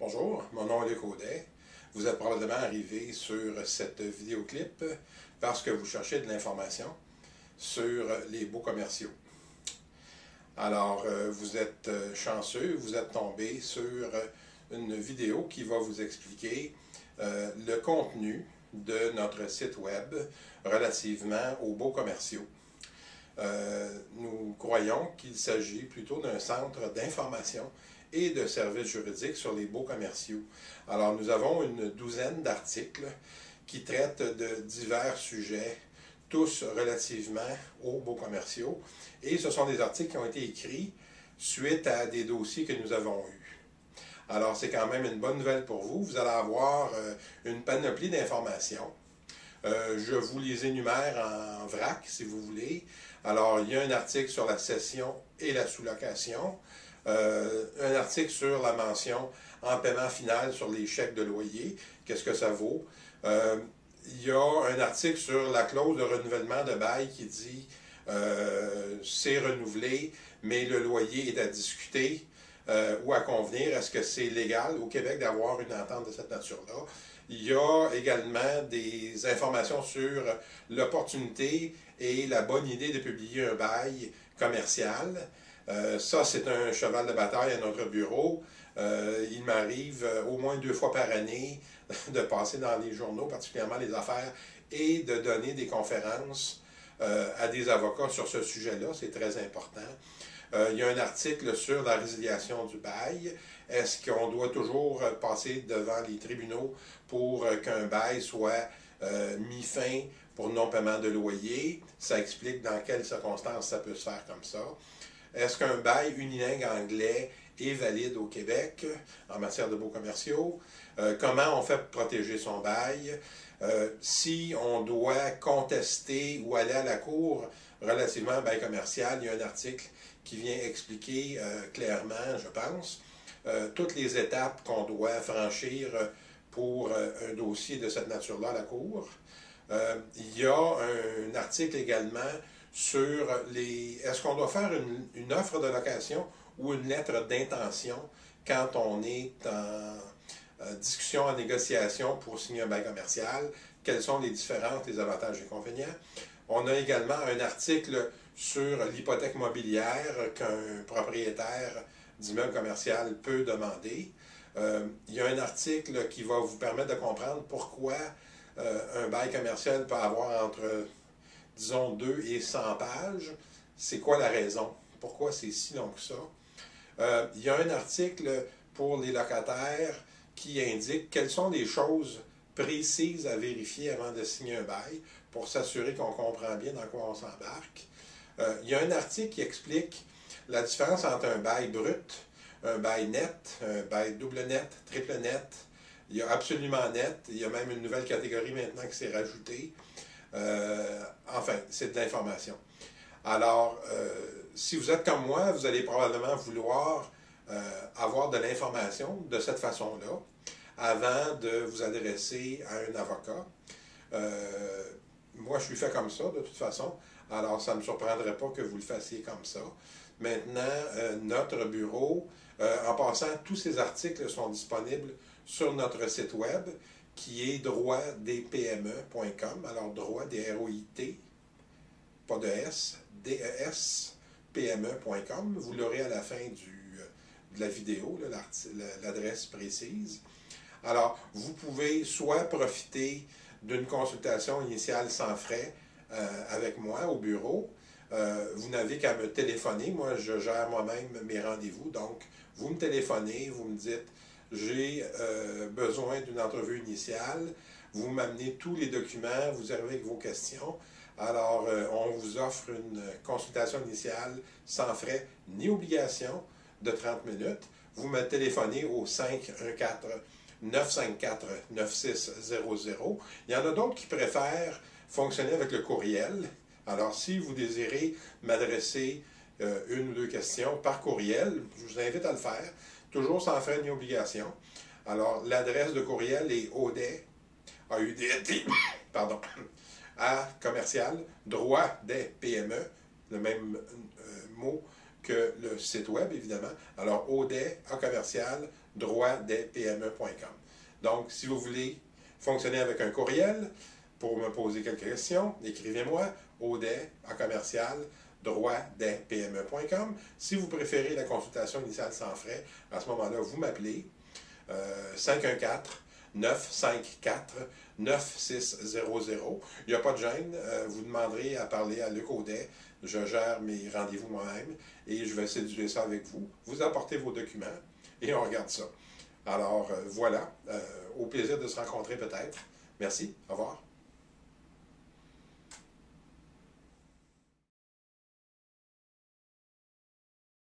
Bonjour, mon nom est Luc Audet. Vous êtes probablement arrivé sur cette vidéoclip parce que vous cherchez de l'information sur les baux commerciaux. Alors, vous êtes chanceux, vous êtes tombé sur une vidéo qui va vous expliquer le contenu de notre site web relativement aux baux commerciaux. Nous croyons qu'il s'agit plutôt d'un centre d'information et de services juridiques sur les baux commerciaux. Alors, nous avons une douzaine d'articles qui traitent de divers sujets, tous relativement aux baux commerciaux. Et ce sont des articles qui ont été écrits suite à des dossiers que nous avons eus. Alors, c'est quand même une bonne nouvelle pour vous. Vous allez avoir une panoplie d'informations. Je vous les énumère en vrac, si vous voulez. Alors, il y a un article sur la cession et la sous-location, un article sur la mention en paiement final sur les chèques de loyer, qu'est-ce que ça vaut. Il y a un article sur la clause de renouvellement de bail qui dit c'est renouvelé, mais le loyer est à discuter ou à convenir. Est-ce que c'est légal au Québec d'avoir une entente de cette nature-là? Il y a également des informations sur l'opportunité et la bonne idée de publier un bail commercial. Ça, c'est un cheval de bataille à notre bureau. Il m'arrive au moins 2 fois par année de passer dans les journaux, particulièrement les affaires, et de donner des conférences à des avocats sur ce sujet-là. C'est très important. Il y a un article sur la résiliation du bail. Est-ce qu'on doit toujours passer devant les tribunaux pour qu'un bail soit mis fin pour non-paiement de loyer? Ça explique dans quelles circonstances ça peut se faire comme ça. Est-ce qu'un bail unilingue anglais est valide au Québec en matière de baux commerciaux? Comment on fait pour protéger son bail? Si on doit contester ou aller à la cour relativement à un bail commercial, il y a un article qui vient expliquer clairement, je pense, toutes les étapes qu'on doit franchir pour un dossier de cette nature-là à la cour. Il y a un article également sur est-ce qu'on doit faire une offre de location ou une lettre d'intention quand on est en discussion, en négociation pour signer un bail commercial, quelles sont les différences, les avantages et inconvénients. On a également un article sur l'hypothèque mobilière qu'un propriétaire d'immeuble commercial peut demander. Il y a un article qui va vous permettre de comprendre pourquoi un bail commercial peut avoir entre, disons, 2 et 100 pages. C'est quoi la raison? Pourquoi c'est si long que ça? Il y a un article pour les locataires qui indique quelles sont les choses précises à vérifier avant de signer un bail pour s'assurer qu'on comprend bien dans quoi on s'embarque. Il y a un article qui explique la différence entre un bail brut, un bail net, un bail double net, triple net. Il y a absolument net. Il y a même une nouvelle catégorie maintenant qui s'est rajoutée. Enfin, c'est de l'information. Alors, si vous êtes comme moi, vous allez probablement vouloir avoir de l'information de cette façon-là avant de vous adresser à un avocat. Moi, je suis fait comme ça, de toute façon. Alors, ça ne me surprendrait pas que vous le fassiez comme ça. Maintenant, notre bureau, en passant, tous ces articles sont disponibles sur notre site web qui est droitdespme.com. Alors, droit, D-R-O-I-T, pas de S, D-E-S, PME.com. Vous l'aurez à la fin de la vidéo, l'adresse précise. Alors, vous pouvez soit profiter d'une consultation initiale sans frais avec moi au bureau. Vous n'avez qu'à me téléphoner. Moi, je gère moi-même mes rendez-vous. Donc, vous me téléphonez, vous me dites « J'ai besoin d'une entrevue initiale ». Vous m'amenez tous les documents, vous arrivez avec vos questions. Alors, on vous offre une consultation initiale sans frais ni obligation de 30 minutes. Vous me téléphonez au 514-954-9600. Il y en a d'autres qui préfèrent fonctionner avec le courriel. Alors, si vous désirez m'adresser une ou deux questions par courriel, je vous invite à le faire, toujours sans frais ni obligation. Alors, l'adresse de courriel est audet, A-U-D-T, pardon, à commercial, droit des PME, le même mot que le site web, évidemment. Alors, audet, à commercial, droitdespme.com. Donc, si vous voulez fonctionner avec un courriel pour me poser quelques questions, écrivez-moi audet, à commercial, droitdespme.com. Si vous préférez la consultation initiale sans frais, à ce moment-là, vous m'appelez 514-954-9600. Il n'y a pas de gêne. Vous demanderez à parler à Luc Audet. Je gère mes rendez-vous moi-même et je vais céduler ça avec vous. Vous apportez vos documents et on regarde ça. Alors, voilà. Au plaisir de se rencontrer peut-être. Merci. Au revoir.